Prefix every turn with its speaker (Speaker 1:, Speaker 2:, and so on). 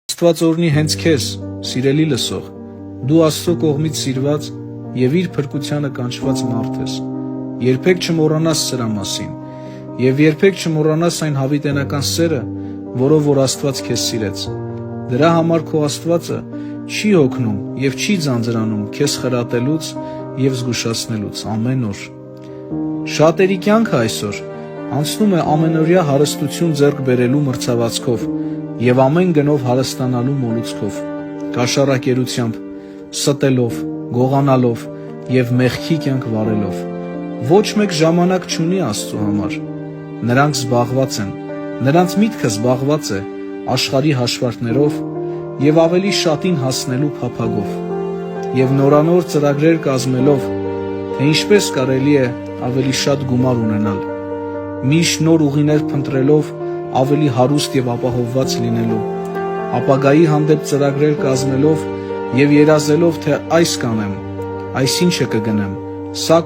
Speaker 1: Աստված օրհնի հենց քեզ, սիրելի լսող, դու Աստծո կողմից սիրված եւ իր փրկությանը կանչված մարդ ես։ Երբեք չմոռանաս սրա մասին եւ երբեք չմոռանաս այն հավիտենական սերը, որով որ Աստված քեզ սիրեց։ Դրա համար քո Աստվածը չի հոգնում եւ չի ձանձրանում քեզ խրատելուց եւ զգուշացնելուց ամեն օր։ Շատերի կյանքը այսօր անցնում է ամենօրյա հարստություն ձեռք բերելու մրցավազքով եւ ամեն գնով հարստանալու մոլուցքով, կաշառակերությամբ, ստելով, գողանալով եւ մեղքի կյանք վարելով։ Ոչ մեկ ժամանակ չունի Աստծո համար։ Նրանք զբաղված են, նրանց միտքը զբաղված է աշխարհի հաշվարկներով եւ ավելի շատին հասնելու փափագով եւ նորանոր ծրագրեր կազմելով, թե ինչպես կարելի է ավելի շատ գումար ունենալ, միշտ նոր ուղիներ փնտրելով ավելի հարուստ եւ ապահովված լինելու, ապագայի հանդեպ ծրագրեր կազմելով եւ երազելով, թե այս կանեմ, այսինչը կգնեմ, սա